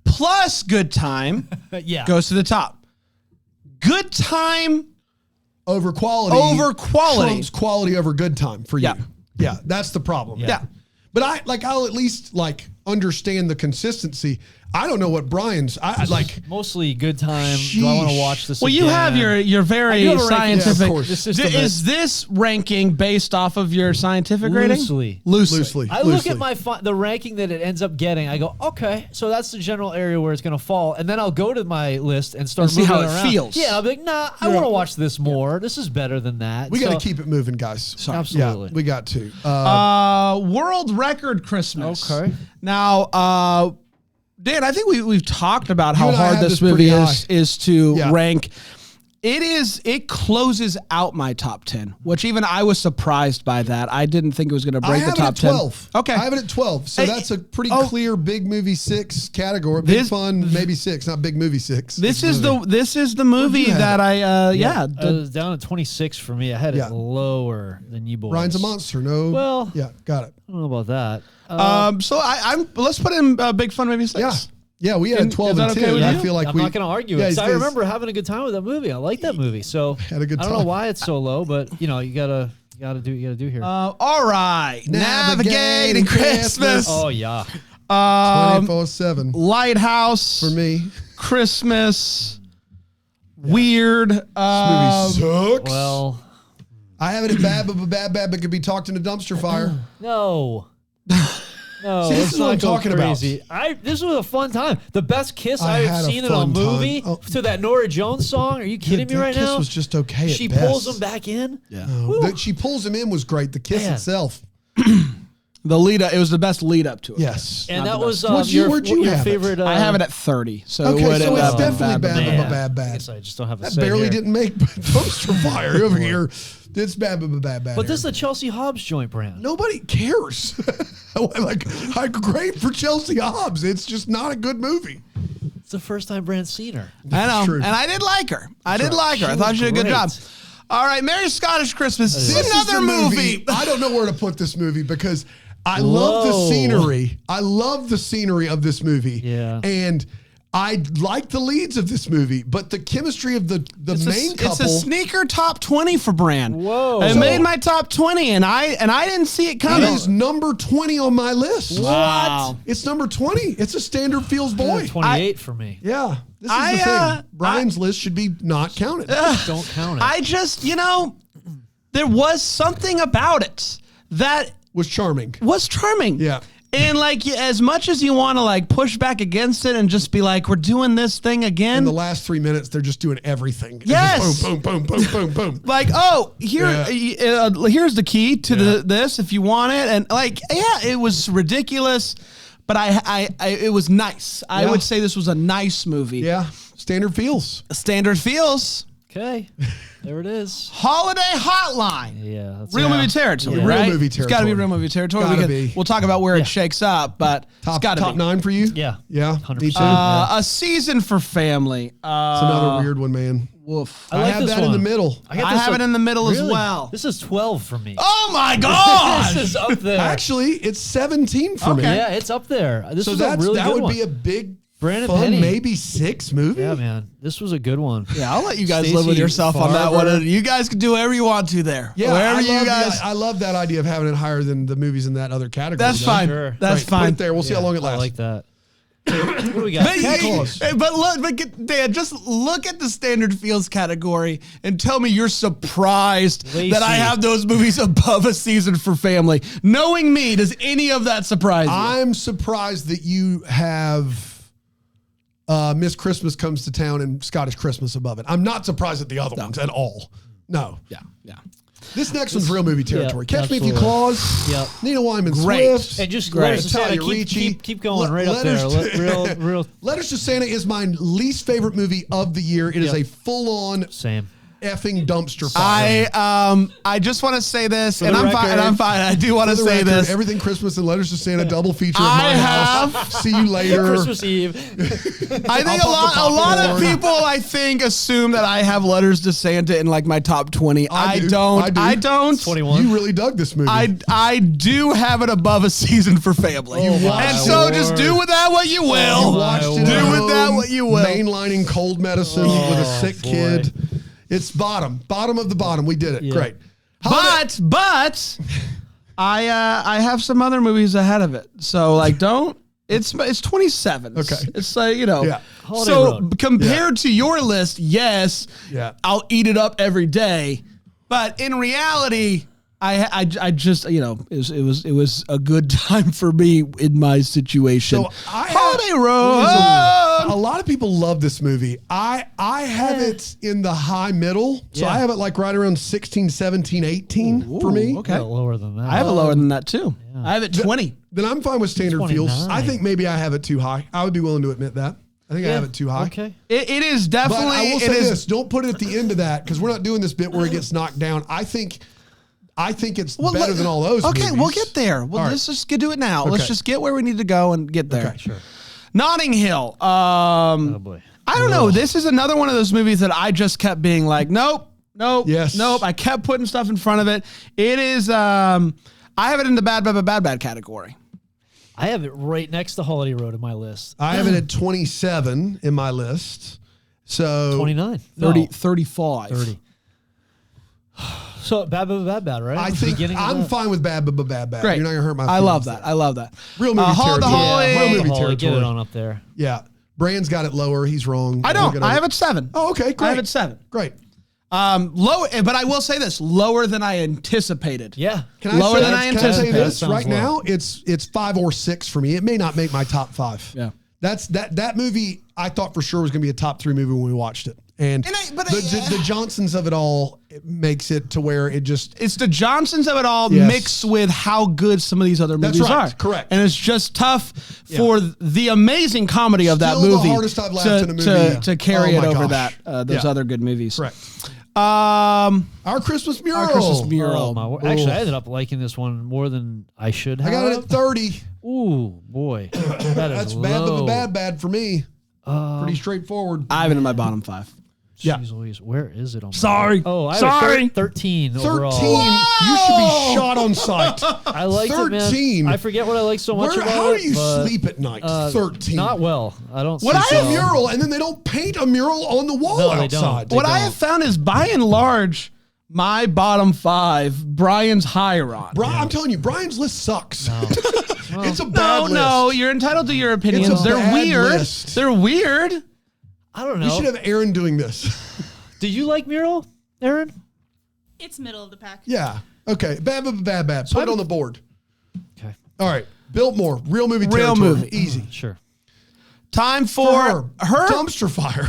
plus good time yeah. goes to the top. Good time over quality. Trumps quality over good time for you. Yeah. Yeah, that's the problem. Yeah. But I'll at least understand the consistency. I don't know what Brian's Mostly good time. Do I want to Sheesh. watch this Well, you again? have your I very do have a ranking. scientific. Yeah, of course. The system Is this ranking based off of your scientific rating? loosely. I look at the ranking that it ends up getting. I go, okay, so that's the general area where it's going to fall, and then I'll go to my list and start And see moving how it around. feels. Yeah, I'll be like, nah, I want to watch this more. This is better than that. We got So- to keep it moving, guys. Absolutely. Yeah, we got to. World record Christmas. Okay. Now, Dan, I think we've talked about how and I hard had this this movie pretty is to Yeah. rank. It closes out my top 10, which even I was surprised by that. I didn't think it was going to I break the have it top at 10. 12. Okay. I have it at 12. So Hey, that's a pretty oh. clear big movie 6 category. Big This- fun, maybe 6, not big movie 6. This Big is movie. the movie you have that it? I It was down at 26 for me. I had Yeah. it lower than you boys. Ryan's a monster. No. Well- yeah, got it. I don't know about that. So let's put in Big Fun movie 6. Yeah. Yeah, we had And 12 is that and okay 10. with I you? feel like I'm we not going to argue Yeah, it. 'cause I it's- remember having a good time with that movie. I like that movie. So Had a good I don't know time. why it's so low, but you gotta do what you gotta do here. All right. Navigating Navigating Christmas. oh yeah. 24/7 Lighthouse. for me. Christmas. Weird. Movie sucks. Well, I have it at bad, but could be talked in a dumpster fire. no. No, See, this let's is what not I'm go talking about. crazy. This was a fun time. The best kiss I I've had a seen in a fun time. movie Oh. to that Nora Jones song. Are you kidding me that right kiss now? was just okay at She best. pulls him back in. Yeah. No, that she pulls him in was great. The kiss Man. itself. The lead up. It was the best lead up to it. Yes. And Not that the was What'd you- your, where'd you your have it? favorite. I have it at 30. So Okay, it would so end it's up definitely in bad, Man. but bad. I guess I just don't have a That say barely here. didn't make dumpster fire over here. It's bad, but bad. But this is the Chelsea Hobbs joint brand. Nobody cares. like great for Chelsea Hobbs. It's just not a good movie. It's the first time Brand's seen her. I know. true. And I did like her. I right. thought she did a good great. job. All right. Merry Scottish Christmas. This is Another the movie. I don't know where to put this movie because I love the Whoa. scenery. I love the scenery of this movie. Yeah. And I like the leads of this movie, but the chemistry of the main couple. It's a sneaker top 20 for Brand. Whoa. It So- made my top 20, and I didn't see it It coming. is number 20 on my list. Wow. It's number 20. It's a standard feels boy. 28 for me. Yeah. This is I, the thing. Brian's list should be not counted. Don't count it. I just, there was something about it that Was charming. was charming. Yeah. And as much as you want to push back against it and just be like, we're doing this thing again. In the last 3 minutes, they're just doing everything. And Yes. just boom, boom, boom, boom, boom, boom. Here's the key to this if you want it. And it was ridiculous, but it was nice. I Yeah. would say this was a nice movie. Yeah. Standard feels. Standard feels. Okay. There it is. Holiday Hotline. Yeah. That's Real it. movie territory, Yeah. right? Real movie It's got to be territory. real movie territory. Gotta be. We'll talk about where it shakes up, but it's Top got to be. 9 for you? Yeah. Yeah. 100%. Me too. A season for family. It's another weird one, man. Woof. I like have this that in one. the middle. I have it in the middle as Really? well. This is 12 for me. Oh my God! This is up there. Actually, it's 17 for me. Yeah, it's up there. This So is a really that good would one. be a big, Brandon fun, Penny. maybe 6 movie. Yeah, man. This was a good one. Yeah, I'll let you guys Stacey live with yourself on that Farber. one. You guys can do whatever you want to there. Yeah, Wherever I you love guys. I love that idea of having it higher than the movies in that other category. That's though. fine. Sure. That's Right, fine. Put it there. We'll see how long it I lasts. like that. What do we got? Dan, just look at the standard feels category and tell me you're surprised Lacey. that I have those movies above a season for family. Knowing me, does any of that surprise you? I'm surprised that you have Miss Christmas Comes to Town and Scottish Christmas above it. I'm not surprised at the other ones at all. No. yeah. This next one's real movie territory. Yeah, Catch Me If You absolutely. Clause. Yep. Nina Wyman Great. Swift. And just Great. Letters to Santa, Natalia Ricci. keep going right up Letters there. to- Real. Letters to Santa is my least favorite movie of the year. It is Yep. a full-on Same. effing dumpster fire. I just want to say this, and the I'm fine. And I'm fine. I do want to For the say record, this. Everything Christmas and Letters to Santa double feature at I my have- house. See you later. Christmas Eve. I think a lot of people I think assume that I have Letters to Santa in like my top 20. I do. don't. I do. 21. You really dug this movie. I do have it above a Season for Family. Oh, my and so Lord. just do with that what you will. You watched it Do at with that home, what you will. Mainlining cold medicine with a sick boy. kid. It's bottom of the bottom. We did it. Yeah. Great. But I have some other movies ahead of it. So like don't it's 27. Okay. It's like, you know. Yeah. Holiday So Road. compared to your list, yes, Yeah. I'll eat it up every day. But in reality, I just, you know, it was a good time for me in my situation. So I have- Holiday Road. A lot of people love this movie. I have it in the high middle. So Yeah. I have it like right around 16, 17, 18 for me. Ooh, okay. Yeah, lower than that. I have it lower than that too. I have it 20. Then I'm fine with standard feels. 29. I think maybe I have it too high. I would be willing to admit that. I think I have it too high. Okay. It is But definitely. I will it say is- this: don't put it at the end of that because we're not doing this bit where it gets knocked down. I think it's better than all those. Okay, movies. we'll get there. Well, All right. let's just do it now. Let's Okay. just get where we need to go and get there. Okay. Sure. Notting Hill. Oh boy. I don't know. This is another one of those movies that I just kept being like, nope. Yes. Nope. I kept putting stuff in front of it. It is. I have it in the bad category. I have it right next to Holiday Road in my list. I have it at 27 in my list. So 29. 30, No, 35. 30. So bad, right? I think Beginning of I'm that. fine with bad. Great. You're not gonna hurt my. I love feelings that. I love that. Real movie Hold the territory. Holly. Yeah, Real movie Holly, get it territory. on up there. Yeah. Brand's got it lower. He's wrong. I don't. I have it 7. Oh, okay. Great. I have it 7. Great. Low, but I will say this: lower than I anticipated. Yeah. Can I Lower say, than I can I say anticipated. this Sounds right low. now? It's 5 or 6 for me. It may not make my top 5. Yeah. That movie I thought for sure was going to be a top 3 movie when we watched it. And the Johnsons of it all it makes it to where it just It's the Johnsons of it all Yes. mixed with how good some of these other That's movies right. are. Correct. And it's just tough for the amazing comedy of that Still the movie hardest I've laughed in a movie. to carry Oh it my over gosh. those Yeah. other good movies. correct. Our Our Christmas mural. Christmas mural. Oh, my word. Actually, I ended up liking this one more than I should have. I got it at 30. Ooh, boy. That is That's bad, low. but bad for me. Pretty straightforward. I have it in my bottom 5. Yeah. Jeez Louise, where is it on my Sorry. Oh, I have Sorry. it 13 13. overall. You should be shot on sight. I liked 13. it, man. I forget what I like so much about How it. do you but, sleep at night? 13. Not well. I don't What I sleep have a well. mural, and then they don't paint a mural on the wall No, they don't. outside. They What I don't. have found is by and large, my bottom 5, Brian's higher on. I'm telling you, Brian's list sucks. It's a bad No, list. no, you're entitled to your opinions. It's a They're bad weird. list. They're weird. I don't know. You should have Aaron doing this. Did you like Mural, Aaron? It's middle of the pack. Yeah. Okay. Bad. Put it on the board. Okay. All right. Biltmore. Real movie. Real territory. movie. Easy. Sure. Time for her. Dumpster fire.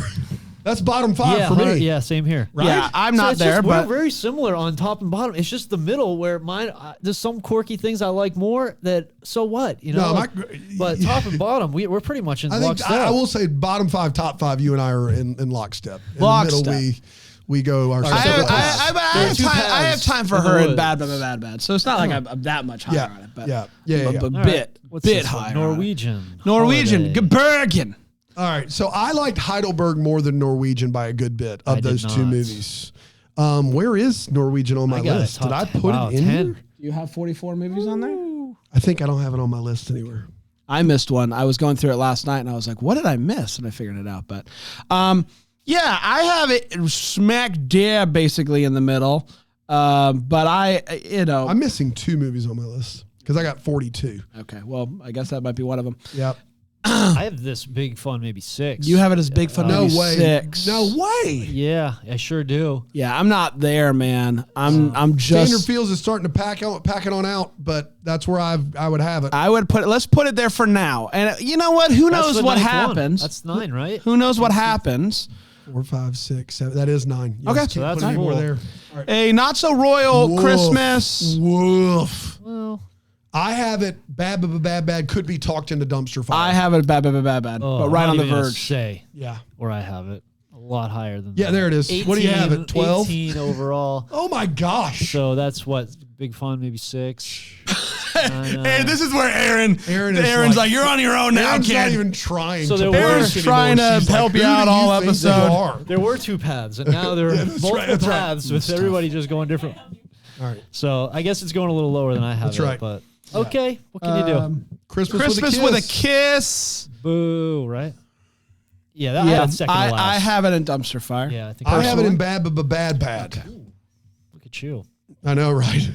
That's bottom 5 for me. Yeah, same here. Right? Yeah, I'm So not it's there, just, but we're very similar on top and bottom. It's just the middle where mine. There's some quirky things I like more. That so what, you know. No, but top and bottom, we're pretty much in I think lockstep. I will say bottom 5, top 5. You and I are in lockstep. In Lockstep. the middle, we go our I separate have, paths. I have time for in the her in woods. bad. So it's not like I'm that much higher Yeah. on it, but Yeah. a All right. bit What's bit this one? higher. on it. Norwegian. Norwegian. Holiday. Gebergen. All right, so I liked Heidelberg more than Norwegian by a good bit of I did those two not. movies. Where is Norwegian on my I got a list? Did I top put 10. it in Wow, here? 10. You have 44 movies on there? I think I don't have it on my list anywhere. I missed one. I was going through it last night and I was like, what did I miss? And I figured it out. But yeah, I have it smack dab basically in the middle. But I'm missing 2 movies on my list because I got 42. okay, well, I guess that might be one of them. Yep. I have this big fun, maybe 6. You have it as Big Fun No maybe way. 6. No way. Yeah, I sure do. Yeah, I'm not there, man. I'm Standard just. Fields is starting to pack it on out, but that's where I would have it. I would put it. Let's put it there for now. And you know what? Who That's knows the what ninth one. happens? That's 9, right? Who knows what happens? 4, 5, 6, 7. That is 9. Yes, Okay. can't So that's put any more cool. there. All right. A not so royal Woof. Christmas. Woof. Well, I have it bad. Could be talked into dumpster fire. I have it bad, but I'm right not on the even gonna verge. Say Yeah. where I have it. A lot higher than Yeah, that. there it is. What do you have it? 12? 18 overall. Oh my gosh. So that's what Big Fun, maybe 6. Hey, this is where Aaron's is like, you're on your own now, Aaron's kid. not even trying. So to there push were- Aaron's anymore. trying to She's like, help you "Who out do all think that episode." you are?" There were 2 paths, and now there are multiple that's right. paths with everybody just going different. All right. So I guess it's going a little lower than I have That's it. right. But okay, what can you do? Christmas with a kiss. Boo, right? Yeah, that I had second to last. I have it in dumpster fire. Yeah, I think I have it in personally. bad. Look at you. I know, right?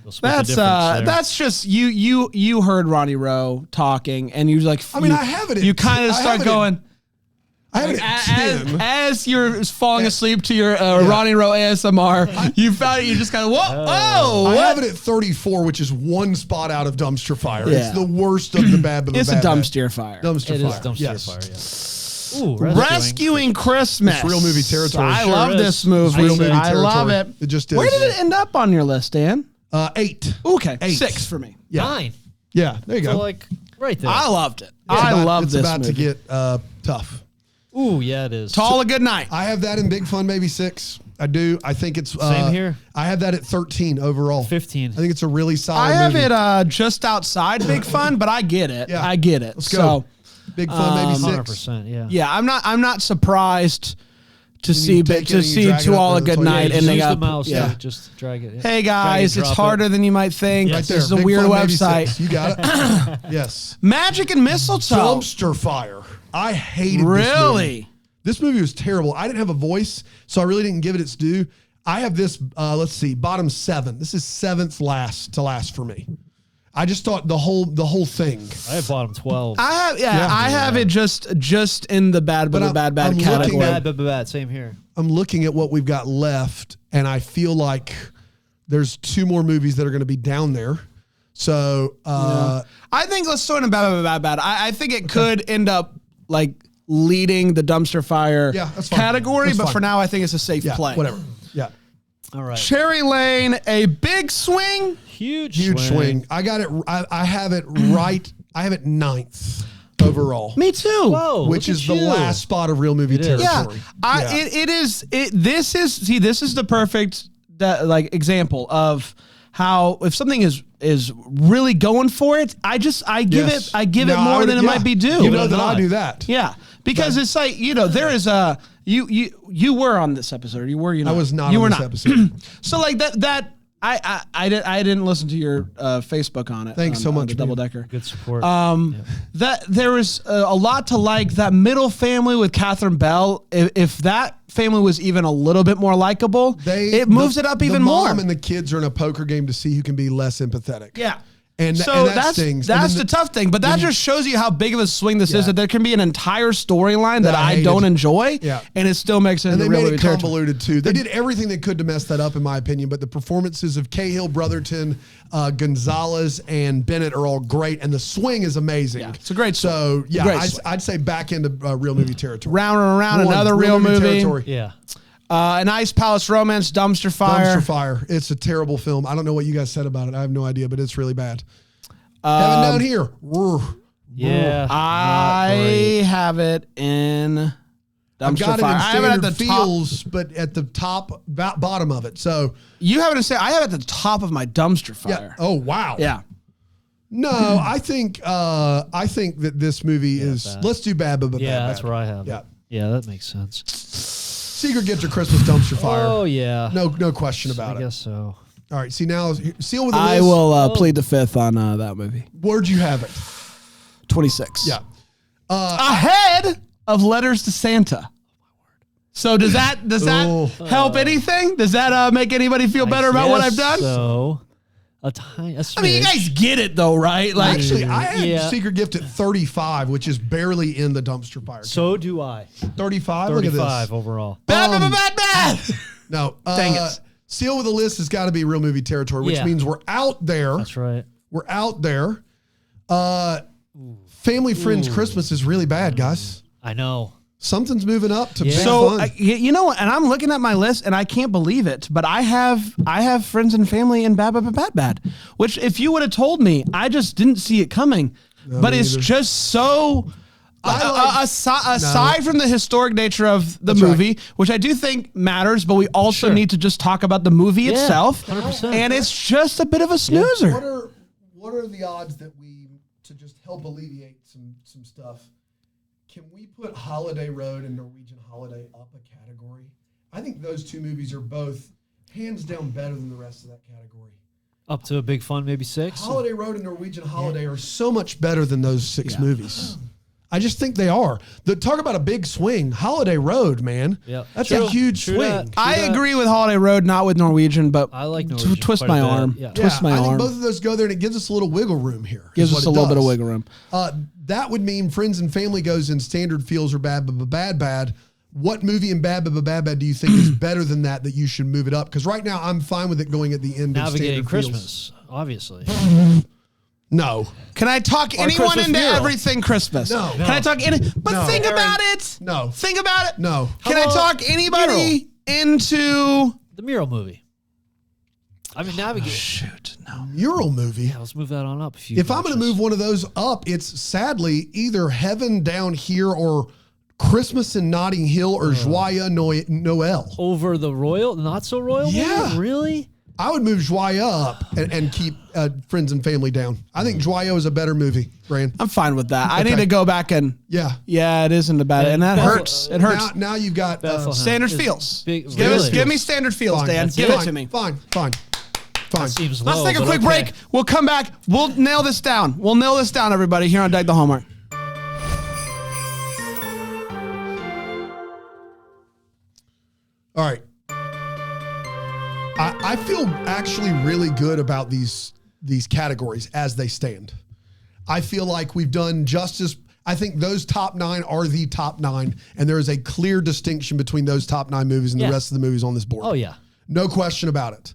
You'll split the difference there. That's just you heard Ronnie Rowe talking, and you like. I mean, I have it at You kind of I have start it at- going. I have it at 10. As you're falling asleep to your Ronnie Rowe ASMR, you found it. You just kind of I have it at 34, which is one spot out of dumpster fire. Yeah. It's the worst of the bad. It's a dumpster fire. Dumpster It fire. is dumpster Yes. fire, yeah. Ooh, Rescuing Christmas. It's real movie territory. I Sure love is. this movie. Real movie I love it. territory. It just is. Where did it end up on your list, Dan? 8. Okay, 8. 6 for me. Yeah. 9. Yeah, there you So go. like right there. I loved it. It's I about- love it's this about movie. to get tough. Ooh, yeah, it is. To all a good night. I have that in Big Fun, maybe 6. I do. I think it's Same here. I have that at 13 overall. 15. I think it's a really solid. I have movie. it just outside Big Fun, but I get it. Yeah. I get it. Let's go. So Big Fun, maybe 6. 100%, yeah. yeah, I'm not surprised to see take it to and you see drag it To up All a to the Good toilet. Night Yeah, Just ending use up. the mouse. Yeah. Yeah. Just drag it. Yeah. Hey Drag guys, it, it's drop harder it. than you might think. Right This there. is a Big weird Fun, maybe website. 6. You got it. Yes. Magic and Mistletoe. Dumpster fire. I hated Really? this movie. This movie was terrible. I didn't have a voice, so I really didn't give it its due. I have this, let's see, bottom 7. This is 7th last to last for me. I just thought the whole thing. I have bottom 12. I have it just in the bad but I'm bad looking category. Bad. Same here. I'm looking at what we've got left, and I feel like there's 2 more movies that are going to be down there. So, I think let's throw it in bad. I think it could end up like leading the dumpster fire Yeah, that's fine. category, That's but fine. for now I think it's a safe yeah, play. whatever. Yeah. All right. Cherry Lane, a big swing. Huge Swing. I got it. I have it right. I have it 9th overall. Me too. Whoa. Which look is at the you. last spot of real movie It is. territory. Yeah, this is the perfect example of how if something is really going for it, I give Yes. it No, I more would- than it yeah. might be due. You know that I do that. Yeah, because it's like there is a you were on this episode. You were I was not you on were this not. episode. So like that I didn't listen to your Facebook on it. Thanks so on much, the man. double decker. Good support. That there was a lot to like. That middle family with Catherine Bell. If that family was even a little bit more likable, it moves it up even more. The mom and the kids are in a poker game to see who can be less empathetic. Yeah. And so that stings. that's And the then tough thing. But that just shows you how big of a swing this Yeah. is, that there can be an entire storyline that That I I hated. don't enjoy, Yeah. and it still makes it And into they real made movie it territory. convoluted too. They did everything they could to mess that up, in my opinion. But the performances of Cahill, Brotherton, Gonzalez, and Bennett are all great, and the swing is amazing. Yeah, it's a great swing. So yeah, Great swing. I'd say back into real movie territory. Round and around, One, another real movie. territory. yeah. An Ice Palace Romance, Dumpster Fire. Dumpster Fire. It's a terrible film. I don't know what you guys said about it. I have no idea, but it's really bad. Have it down here. Yeah. I have it in I've Dumpster got it Fire. in I have it at standard the top. feels, but at the top, bottom of it. So You have it in I have it at the top of my Dumpster yeah. Fire. Oh wow. Yeah. No, I think that this movie is. bad. Let's do bad, but Yeah, bad. that's where I have Yeah. it. Yeah, that makes sense. Secret Gift of Christmas Dumpster Fire. Oh, yeah. No question about I it. guess so. All right. See now, seal with the I list. will plead the fifth on that movie. Where'd you have it? 26. Yeah. Ahead of Letters to Santa. So does that Oh. help anything? Does that make anybody feel better about what I've done? So, a I mean, you guys get it though, right? Like, Actually, I had Yeah. Secret Gift at 35, which is barely in the dumpster fire. So do I. 35. Look at 35 this. overall. bad. No. Dang it. Seal with the list has got to be real movie territory, which Yeah. means we're out there. That's right. We're out there. Family Friends Christmas is really bad, guys. I know. Something's moving up to big So fun. you know what? And I'm looking at my list, and I can't believe it. But I have friends and family in Bad Bad Bad Bad, which if you would have told me, I just didn't see it coming. But it's just so. Aside from the historic nature of the movie, which I do think matters, but we also need to just talk about the movie itself. 100%. And it's just a bit of a snoozer. What are the odds that to just help alleviate some stuff? Can we put Holiday Road and Norwegian Holiday up a category? I think those two movies are both hands down better than the rest of that category. Up to a big fun, maybe 6. Holiday Road and Norwegian Holiday are so much better than those 6 movies. I just think they are. Talk about a big swing. Holiday Road, man. Yep. That's a huge swing. I agree with Holiday Road, not with Norwegian, but I like Norwegian twist quite my a bit. arm. Yeah. Twist my I think arm. both of those go there, and it gives us a little wiggle room here. Gives us a little bit of wiggle room. That would mean Friends and Family goes in standard feels or bad, bad. What movie in bad, bad do you think is better than that you should move it up? Because right now I'm fine with it going at the end Navigating of standard Christmas, feels. obviously. No. Can I talk anyone Christmas into mural. everything Christmas? No. Can I talk any? But No. think Aaron, about it. no. Think about it. No. Can I How about talk anybody into? The mural movie. I mean, navigate. Shoot, no. Mural movie. Yeah, let's move that on up. If I'm going to move one of those up, it's sadly either Heaven Down Here or Christmas in Notting Hill or Joyeux Noel. over the royal, not so royal. Yeah. movie? Really? I would move Joyeux up and keep Friends and Family down. I think Joyeux is a better movie, Brian. I'm fine with that. I Okay. need to go back and. Yeah. Yeah, it isn't a bad, and that Bethel- hurts. It hurts. Now you've got Bethlehem Standard is feels. big- Give really? me standard feels, fine. Dan. That's Give it? it to me. Fine. Seems Let's low, take a but quick okay. break. We'll come back. We'll nail this down. We'll nail this down, everybody, here on Deck the Hallmark. All right. I feel actually really good about these categories as they stand. I feel like we've done justice. I think those top 9 are the top 9, and there is a clear distinction between those top 9 movies and the rest of the movies on this board. Oh, yeah. No question about it.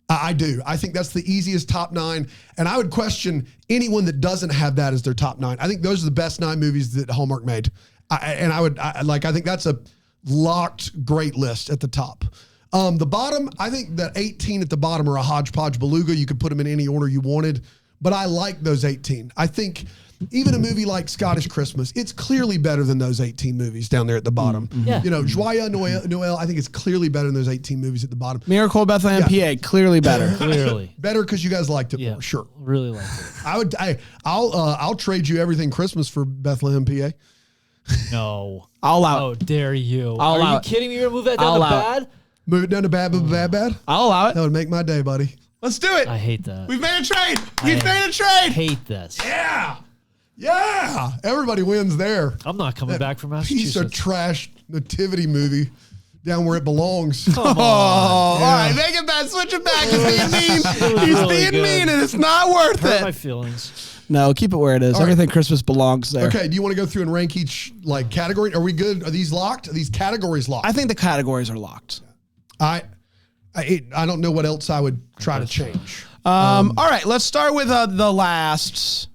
I do. I think that's the easiest top 9, and I would question anyone that doesn't have that as their top 9. I think those are the best 9 movies that Hallmark made, I think that's a locked great list at the top. The bottom, I think that 18 at the bottom are a hodgepodge beluga. You could put them in any order you wanted, but I like those 18. I think even a movie like Scottish Christmas, it's clearly better than those 18 movies down there at the bottom. Yeah. You know, Joyeux Noel, I think it's clearly better than those 18 movies at the bottom. Miracle of Bethlehem, PA, clearly better. Clearly. Better because you guys liked it Yeah. more, sure. Really like it. I'll trade you everything Christmas for Bethlehem, PA. No. I'll allow How it. dare you? I'll Are allow you it. kidding me? You're going to move that I'll down to allow it. bad? Move it down to bad. I'll allow That it. would make my day, buddy. Let's do it. I hate that. We've made a trade. We've made a trade. Hate this. Yeah. Everybody wins there. I'm not coming back from Piece of Massachusetts. trash nativity movie down where it belongs. Oh, all right. Make it bad. Switch it back. He's being mean. He's really being good. mean, and it's not worth Hurt my it. feelings. No, keep it where it is. All right. Everything Christmas belongs there. Okay, do you want to go through and rank each category? Are we good? Are these locked? Are these categories locked? I think the categories are locked. I don't know what else I would try to change. All right, let's start with the last.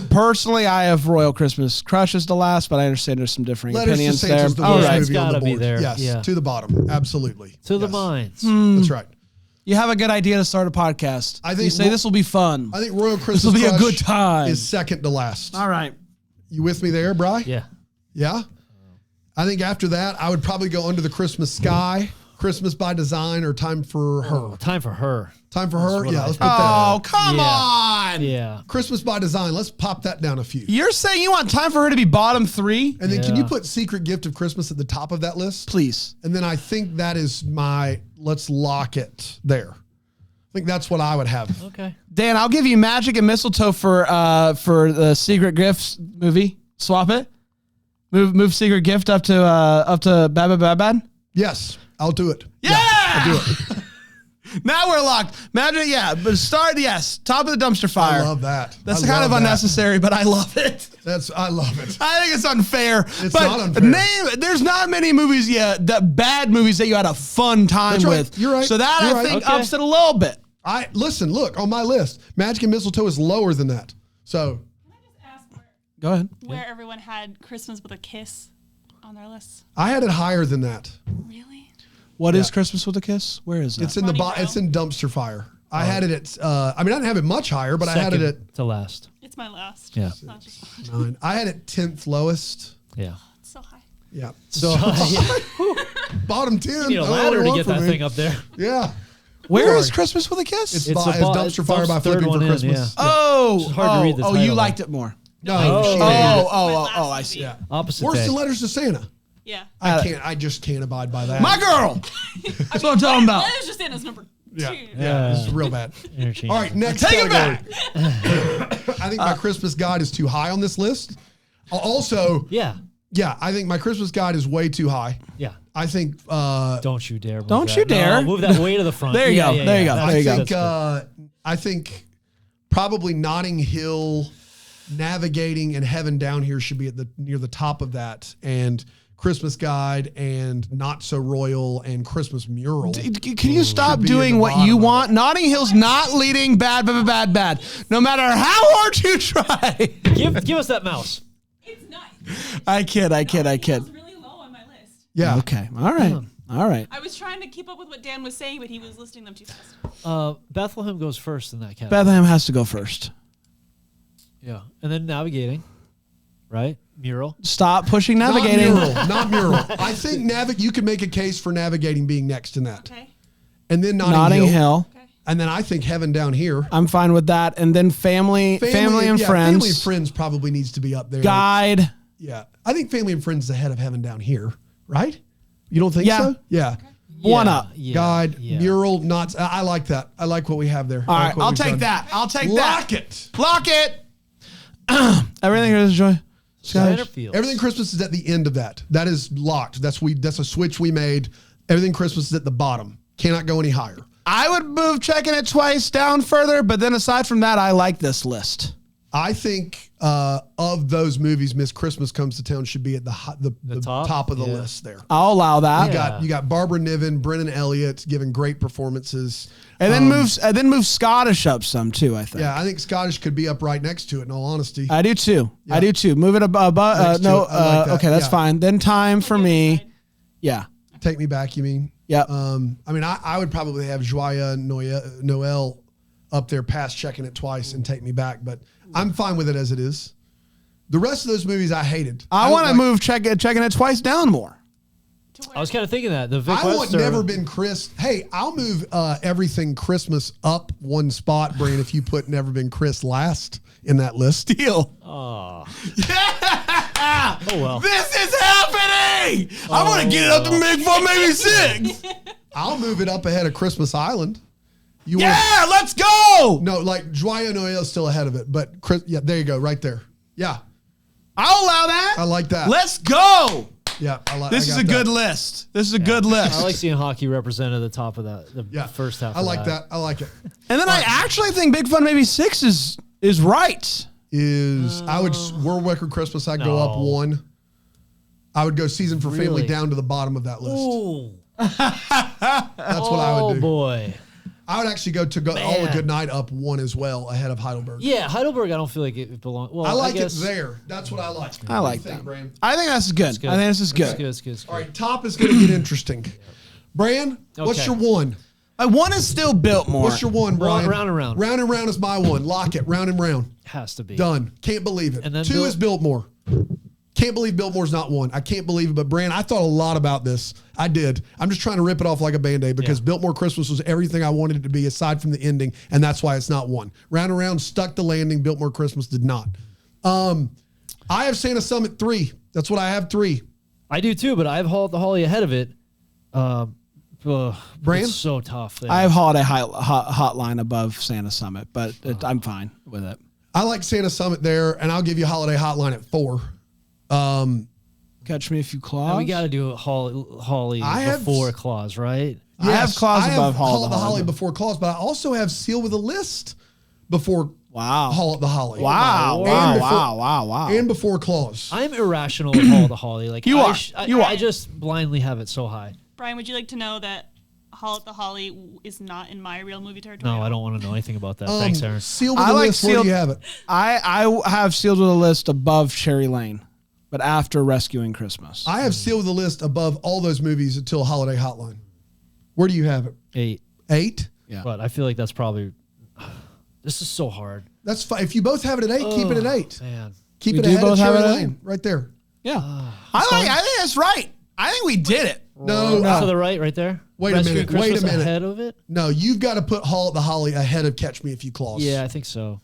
Personally, I have Royal Christmas Crush as the last, but I understand there's some differing Letters to opinions Saints there. is the All worst right, It's movie on the gotta be board. there. Yes, Yeah. to the bottom. Absolutely. To the Yes. minds. That's right. you have a good idea to start a podcast. I think you say this will be fun. I think Royal Christmas will be a Crush good time. is second to last. All right. You with me there, Bri? Yeah. Yeah? I think after that, I would probably go Under the Christmas Sky, Christmas by Design, or Time for Her. Time for her. Time for Her? what Yeah, I let's put Oh, that. come Yeah. on. Yeah. Christmas by Design, let's pop that down a few. You're saying you want Time for Her to be bottom 3? And then can you Yeah. put Secret Gift of Christmas at the top of that list? Please. And then I think that is let's lock it there. I think that's what I would have. Okay. Dan, I'll give you Magic and Mistletoe for the Secret Gifts movie. Swap it. Move Secret Gift up to Bad. Yes, I'll do it. Yeah! I'll do it. Now we're locked. Magic, yeah. But start, yes. Top of the dumpster fire. I love that. That's I kind love of that. unnecessary, but I love it. I love it. I think it's unfair. It's but not unfair. There's not many movies yet, bad movies that you had a fun time That's right. with. You're right. So that You're I right. think Okay. ups it a little bit. Listen, look, on my list, Magic and Mistletoe is lower than that. So Can I just ask Go ahead. where everyone had Christmas with a kiss? On our list. I had it higher than that. Really? What is Christmas with a Kiss? Where is that? It's in it's in dumpster fire. I had it at. I didn't have it much higher, but I had it at to last. It's my last. Yeah. Not just 9. I had it 10th lowest. Yeah. It's so high. Yeah. So Bottom 10. you need a ladder to get that thing up there. Yeah. Where is Sorry. Christmas with a Kiss? It's dumpster fire by third Flipping one for in, Christmas. yeah. Oh, It's hard to read the you title, liked though. it more. No. Oh. she My hated it. last I see. movie. Yeah. Opposite Worse day. than Letters to Santa. Yeah. I just can't abide by that. My girl. That's what I'm talking about. That is just Anna's number 2. Yeah. This is real bad. Interchange. All right, next Take it category. back. I think my Christmas guide is too high on this list. Also, Yeah. I think my Christmas guide is way too high. Yeah. I think Don't you dare. Move Don't that. you dare. No, move that way to the front. There you go. There you go. That's- There you go. that's good. I think probably Notting Hill, Navigating, and Heaven Down Here should be at near the top of that, and Christmas Guide and Not So Royal and Christmas Mural. Can you stop Should be in doing the what bottom you of want? Notting Hill's not leading bad. No matter how hard you try. Give us that mouse. It's nice. I kid. It's really low on my list. Yeah. Okay. All right. All right. I was trying to keep up with what Dan was saying, but he was listing them too fast. Bethlehem goes first in that category. Bethlehem has to go first. Yeah. And then Navigating. Right? Mural. Stop pushing navigating. Not Mural. I think you could make a case for Navigating being next in that. Okay. And then Notting Hill. Okay. And then I think Heaven Down Here. I'm fine with that. And then family and friends. Family and Friends probably needs to be up there. Guide. Yeah. I think Family and Friends is ahead of Heaven Down Here, right? You don't think Yeah. so? Yeah. One up. Yeah, Guide, yeah. Mural, not. I like that. I like what we have there. All I right. like what I'll we've take done. that. I'll take Lock that. it. Lock it. Everything here is joy. Centerfield. Everything Christmas is at the end of that. That is locked. That's a switch we made. Everything Christmas is at the bottom. Cannot go any higher. I would move Checking It Twice down further, but then aside from that, I like this list. I think of those movies, Miss Christmas Comes to Town should be at the top of the Yeah. list there. I'll allow that. You got Barbara Niven, Brennan Elliott giving great performances. And then move Scottish up some too, I think. Yeah, I think Scottish could be up right next to it, in all honesty. I do too. Yeah. I do too. Move it above. Next to No. it. I like that. Okay, that's Yeah. fine. Then Time for Me. Yeah. Take Me Back, you mean? Yep. I would probably have Joya Noel up there past Checking It Twice and Take Me Back, but I'm fine with it as it is. The rest of those movies I hated. I want to don't like- move Checking It Twice down more. I was kind of thinking that. The Vic I want Webster. Never Been Chris. Hey, I'll move everything Christmas up one spot, Brian, if you put Never Been Chris last in that list. Deal. Oh. Yeah! Oh, well. This is happening. I want to get it up to Big 4, maybe 6. I'll move it up ahead of Christmas Island. You Yeah, let's go. No, like Joya Noel is still ahead of it, but Chris, yeah, there you go, right there. Yeah, I'll allow that. I like that. Let's go. Yeah, I like. This is a good list. This is a good list. I like seeing hockey represented at the top of the first half. I like that. I like it. And then I actually think Big Fun maybe 6 is right. I would World Record Christmas. I'd go up No. 1. I would go Season for Family Really? down to the bottom of that list. Ooh. That's what I would do. Oh boy. I would actually go All a Man. Good Night up 1 as well ahead of Heidelberg. Yeah, Heidelberg. I don't feel like it belongs. Well, I like guess, it there. That's what I like. I like What do you that. think, Bran? I think that's good. Good. I think this is good. It's good. It's good. All right, top is going to get interesting. Bran, what's Okay. your 1? My 1 is still Biltmore. What's your 1, Brian? Round and round. Round and round is my 1. Lock it. Round and round. Has to be Done. Can't believe it. And then 2 is Biltmore. Can't believe Biltmore's not 1. I can't believe it. But Bran, I thought a lot about this. I did. I'm just trying to rip it off like a Band-Aid because Yeah. Biltmore Christmas was everything I wanted it to be aside from the ending, and that's why it's not 1. Round and round stuck the landing. Biltmore Christmas did not. I have Santa Summit 3. That's what I have 3. I do too, but I have the Holly ahead of it. Bran? It's so tough. There. I have Holiday Hotline above Santa Summit, but I'm fine with it. I like Santa Summit there, and I'll give you Holiday Hotline at 4. Catch Me If You And Claus. we got to do Holly I have- before Claus, right? I have Claus above Hall of of the the Holly Holly. before Claus, but I also have Seal with a List before Wow. Hall of the Holly. Wow. Lord. Wow. And before- Wow. Wow. Wow. And before Claus. I'm irrational with Hall of the Holly. Like You are. You are. I just blindly have it so high. Brian, would you like to know that Hall at the Holly is not in my real movie territory? No, I don't want to know anything about that. Thanks, Aaron. Seal with I a like List, where Sealed- do you have it? I have Sealed with a List above Cherry Lane. but after Rescuing Christmas. I have Seal with a List above all those movies until Holiday Hotline. Where do you have it? 8. 8? Yeah. But I feel like that's probably. This is so hard. That's fine. If you both have it at 8, keep it at 8. Man. Keep We it do ahead both of have Cherry it at Lane, right there. Yeah. I think that's right. I think we did it. No, To the right there. Wait a Rescuing minute, wait a Christmas minute. Ahead of it. no, you've got to put Hall at the Holly ahead of Catch Me If You Clause. Yeah, I think so.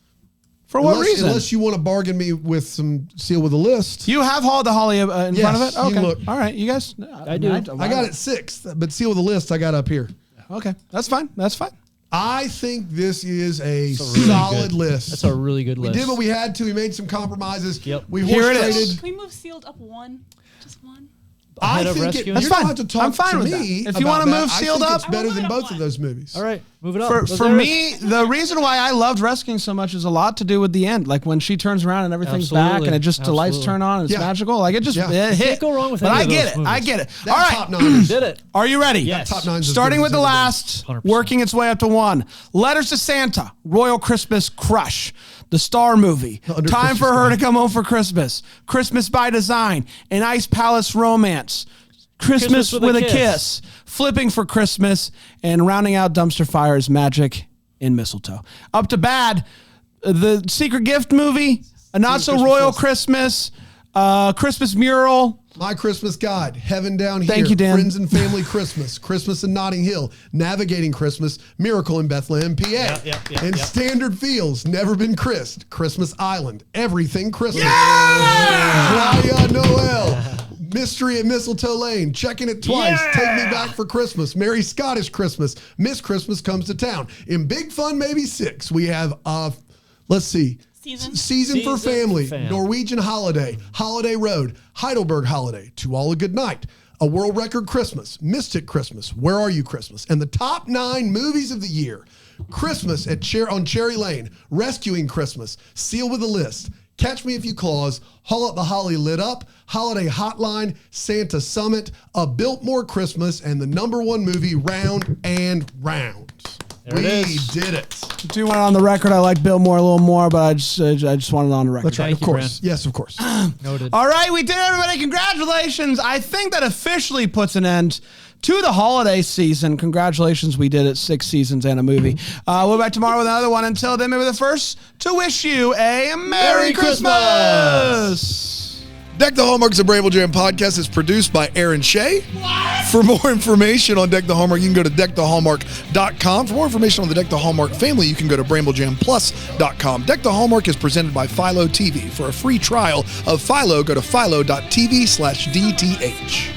For what reason? Unless you want to bargain me with some Seal with a List. You have Hall at the Holly in front of Yes, it? Okay. you look. All right. You guys. I do. I got it 6th, but Seal with a List I got up here. Okay. That's fine. That's fine. I think this is a really solid good. list. That's a really good We list. did what we had to. We made some compromises. Yep. We Here horse it is. traded. Can we move Sealed up one? Just one? I Ahead of think Rescuing? you That's don't fine. have to talk I'm fine to with me. that. If you about wanna that. move I Sealed think up- it's better I will than move it both up of one. those movies. All right, move it up. For, Let's for do it. me, the reason why I loved Rescuing so much is a lot to do with the end. Like when she turns around and everything's back Absolutely. and it just the lights Absolutely. turn on and it's Yeah. magical. Like it just Yeah. it hit. Can't go wrong with But any I of get those it. movies. I get it. That All right. top 9. Did it. Are you ready? Yes. Top 9's as Starting good with as the ever been. last, 100%. working its way up to 1. Letters to Santa, Royal Christmas Crush, The Star Movie, Under Time Christmas for Her Sky. to Come Home for Christmas, Christmas by Design, An Ice Palace Romance, Christmas with a Kiss, Flipping for Christmas, and rounding out Dumpster Fire's Magic in Mistletoe. Up to bad, The Secret Gift Movie, A Not So Christmas Royal list. Christmas, Christmas Mural, My Christmas Guide, Heaven Down Here, Thank you, Dan. Friends and Family Christmas, Christmas in Notting Hill, Navigating Christmas, Miracle in Bethlehem, PA, and Standard Feels, Never Been Christ, Christmas Island, Everything Christmas, Joyeux Noel, Mystery at Mistletoe Lane, Checking It Twice, Take Me Back for Christmas, Merry Scottish Christmas, Miss Christmas Comes to Town. In Big Fun Maybe 6, we have, let's see, Season for Family, Norwegian Holiday, Holiday Road, Heidelberg Holiday, To All a Good Night, A World Record Christmas, Mystic Christmas, Where Are You Christmas? And the top 9 movies of the year: Christmas on Cherry Lane, Rescuing Christmas, Seal with a List, Catch Me If You Clause, Haul Up the Holly Lit Up, Holiday Hotline, Santa Summit, A Biltmore Christmas, and the #1 movie, Round and Round. There it is. did it. Do want it on the record. I like Bill Moore a little more, but I just wanted it on the record. That's right, Thank of you, course. Yes, of course. Noted. All right, we did it, everybody. Congratulations. I think that officially puts an end to the holiday season. Congratulations, we did it. 6 seasons and a movie. We'll be back tomorrow with another one. Until then, maybe the first to wish you a Merry Christmas. Deck the Hallmark is a Bramble Jam podcast. It's produced by Aaron Shea. For more information on Deck the Hallmark, you can go to deckthehallmark.com. For more information on the Deck the Hallmark family, you can go to bramblejamplus.com. Deck the Hallmark is presented by Philo TV. For a free trial of Philo, go to philo.tv/DTH.